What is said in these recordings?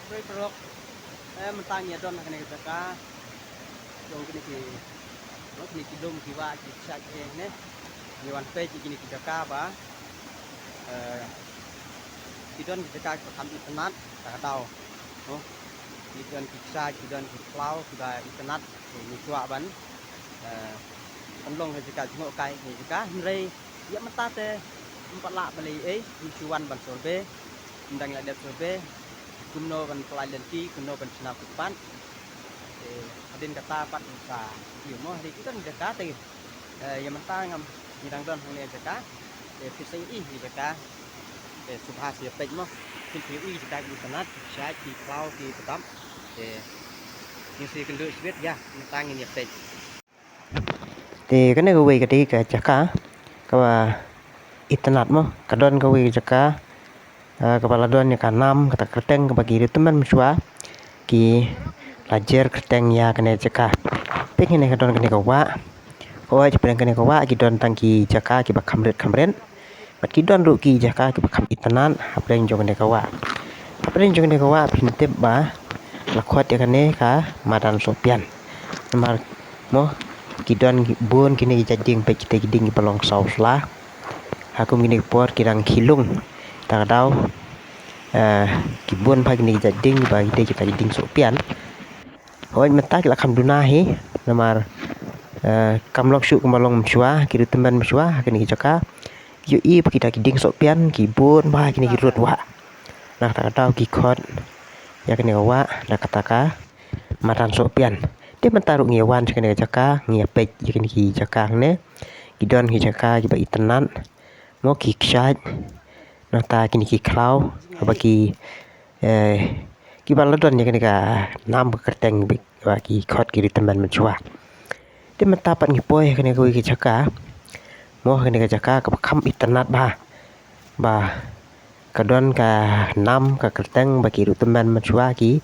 Pray perok mentangnya don kene ka dong kene ki lo kene ki dom ki wa ki cha ki ne ni wan pe ki ki ka ba ki don ki ka ka tham internet ka tao no ki don ki cha ki don ki cloud ki ba internet ni chua ban con long ki ka ngo kai ki ka re ya mata te empat lak beli ni chuan ban sorbe ndang la dep sorbe kumno ban pelai lenti kumno ban senap kupan adin kata pat sa kiu mo hari kita ni dekat yang mentang ngam nyidang don hang ni dekat pisai ni dekat subhas ya pej mo pilih dekat di sana saya di klau di tetap như si cái lưỡi biết ya mentang ni pej thì cái này cái cái đi cái chắc cả cái internet mo cái don cái chắc cả kepala don yang kanam kata kerteng ke bagi teman mesua ki lajar kerteng ya kena cekah pek ini kadon kena kawa oh cepat kena kawa ki don tangki jaka ki bakam red kamren bat ki don ru ki jaka ki bakam itanan apa yang jong kena kawa pintip ba lakuat ya kene ka madan sopian nomor mo ki don bun kini jading pe kita giding ki pelong sauslah aku gini por kirang kilung tak tahu kibun pagi ni jading bagi kita jading sopian hoi mata kita kam dunahi namar kamlok syuk kemalong msua kiri teman msua kini jaka yui kita jading sopian kibun bah kini kirut wa nak tak tahu kikot ya kini wa nak kataka matan sopian dia mentaruk ngewan kini jaka ngepej kini jaka ne kidon jaka kiba itenan mo kiksat nata kini ki klau bagi ki baladon ya kini ka nam kerteng bagi khot kiri teman menjua dia mentapat ngipoy kini ko ki jaka mo kini ka jaka ka kam internet ba kadon ka nam ka kerteng bagi ru teman menjua ki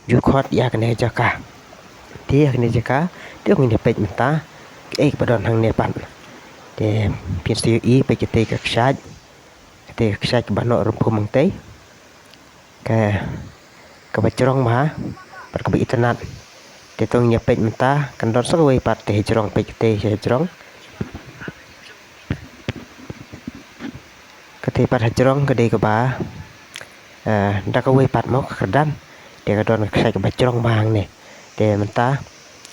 ju khot ya kini jaka dia kini jaka dia ngin pej menta padon hang ne pan de pisti i pe kite ka ksat kite ksat bano rumpum mangtei ke bacrong ma par ke internet te tong nya pej menta kan dor sawai pat te hijrong pej te hijrong kete pat hijrong ke de ke ba ndak awai pat mo kedan de ka don ksat ke bacrong bang ne de menta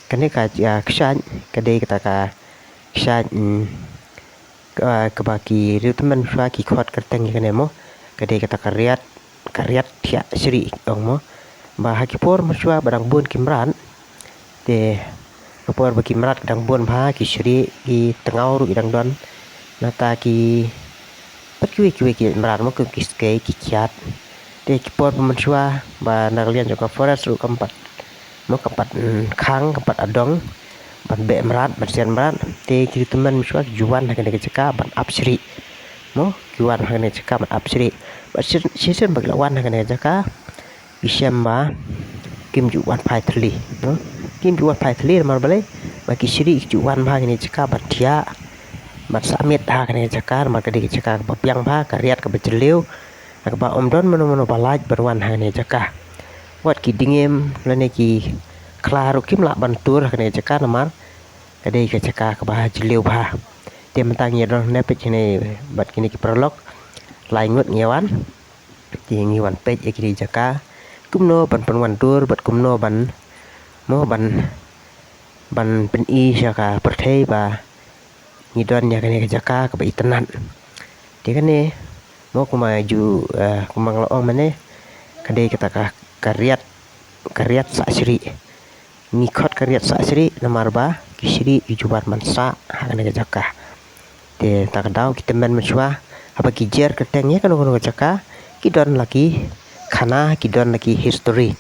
kene ka ksat ke de kita ka ksat ke bagi ru teman swa ki khot kerteng kene mo ke de kita karyat tia sri ong mo ba hakipor mesua barang bun kimran de kapor bagi merat dang bun ba ki sri ki tengau ru dang don nata ki pat ki merat mo ki ske ki kiat de kipor mesua ba naklian joka forest ru keempat mo keempat khang keempat adong ban be merat ban sian merat te ki teman mesua juan kene ke ceka ban apsri mo juan kene ceka ban apsri season bagi lawan kene jaka Isyamba kim juan pai thli no kim juan pai thli mar bale bagi siri juan ba kene jaka batia mat samit ha kene jaka mar kene jaka bapiang ba kariat ke bejeliu ka ba omdon mono balaj berwan kene jaka wat ki dingem lene ki klaru kim la bantur kene jaka namar kade ke jaka ke ba jeliu ba dia mentang ya don nepet kene bat kene ki prolog laingut ngewan di ngewan pej kiri jaka kumno ban penwan tur bat kumno ban mo ban pen i jaka perthei ba ngidon ya kene jaka ke ba itenan dia kene mo kuma ju kumang loong mane kade kita ka karyat sa sri ngikot karyat sa sri namar ba kisri jubat mansa kene jaka de tak dau kita men mesua apa kijer ketengnya kan orang jaka kidon lagi khana kidon lagi history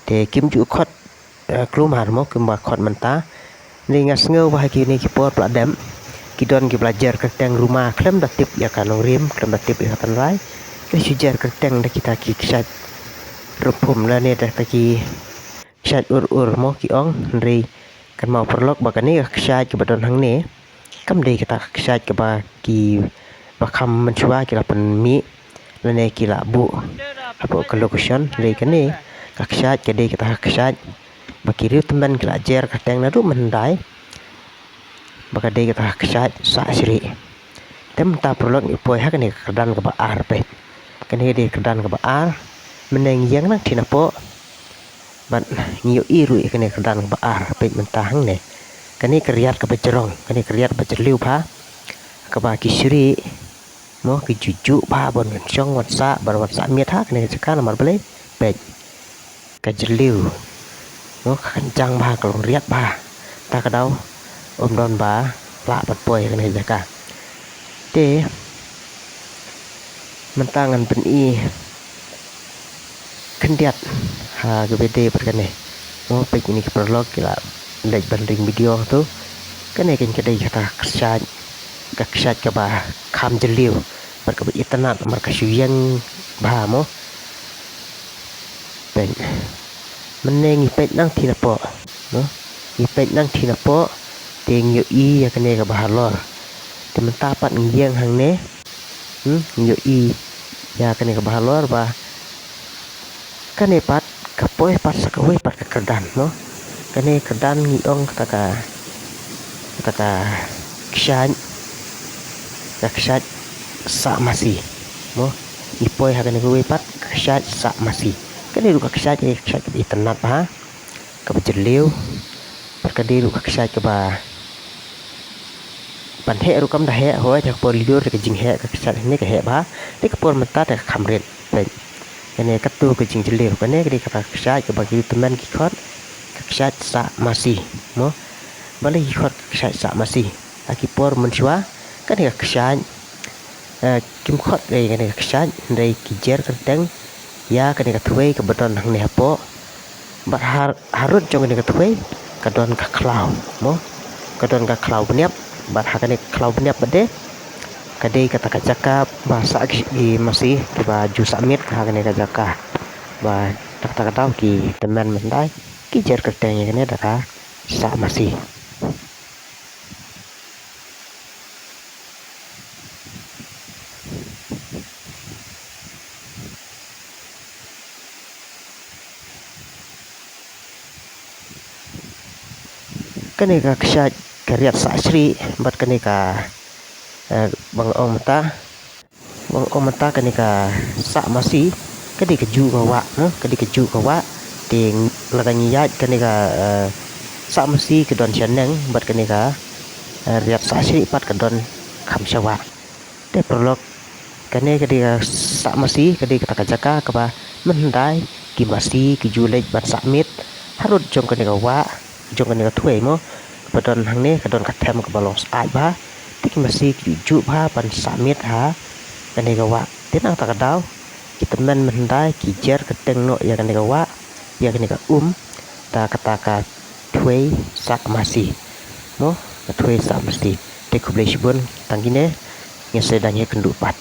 de kim ju khot klum har mo kim ba khot menta ni ngas ngeu ba ki ni ki por pladem kidon ki belajar keteng rumah klem datip ya kan rim klem datip ya kan rai ki sujar keteng da kita ki ksat rupum la ne da ki ksat ur mo ki ong ri kan mau perlok ba kan ni ksat ki badon hang ne kam de kita ksat ke ba ki bakam mencoba kila pen mi lene kila bu apa ke location le kene kaksat kade kita kaksat bakiri teman kelajar kateng nadu mendai bakade kita kaksat sa sri tem ta prolog ipoi hak ni kedan ke baar pe kene di kedan ke baar meneng yang nang tinapo ban ngiu iru kene kedan ke baar pe mentahang ne kene kriat ke bejerong kene kriat bejerliu pa ke ba kisri mo ki juju pa bon chong wat sa bar wat sa miet ha kene sekan mar bele pe ke jerliu mo kencang ba kalau riat ba ta kadau om don ba la pat poi kene jaka te mentangan pen i kendiat ha gbd perkane mo pe ini ke prolog kila lek banding video tu kene ken kedai kata kaksat ke ba kham jeliu bar ke internet mar ka suyang ba mo pe meneng ipet nang tinapo no ipet nang tinapo teng yo i ya kene ka bahalor te mentapat ngiang hang ne yo i ya kene ka bahalor ba kane pat kapoe pat sakawe pat ka kedan no kane kedan ngiong kata kaksat sa masih mo ipoi ha kane kuwe pat kaksat sa masih kane lu kaksat ke internet ha ka berjeliu perkade lu kaksat ke ba pan he ru kam da he ho jak por liur ke jing he kaksat ni ke he ba ni ke por mata ta khamret pe kene katu ke jing jeliu kene ke kaksat ke bagi teman ki khot kaksat sa masih mo bale ki khot kaksat sa masih aki por menshwa kene kaksat kim khot re kene kaksat re ki jer kenteng ya kene ka thuei ke beton hang ne hapo bar harut jong kene ka thuei ka don ka klau mo ka don ka klau bniap bar ha kene klau bniap bade kade kata ka jaka bahasa ki masih ki ba ju samit ha kene ka jaka ba tak tak tahu ki teman mendai ki jer kenteng kene daka sa masih kene ka kaksat kariat sa sri bat kene ka bang om mata kene ka sa masih kadi keju kawa no kadi keju kawa ting lagangi yat kene ka sa masih ke don chaneng bat kene ka riat sa sri pat ke don kham sawa te prolog kene kadi ka sa masih kadi kata kajaka ka ba mendai ki masih ki julek bat samit harut jong kene ka wa jong kene ka thuei mo badon hang ne kadon ka them ka balos ai ba tik masih ju ba pan samit ha kene ka wa tenang ta kadau ki temen mendai ki jer keteng no ya kene ka wa ya kene ka ta kata ka thuei sak masih mo ka thuei sak masih te kublai shibun tanggine ngese danye kendupat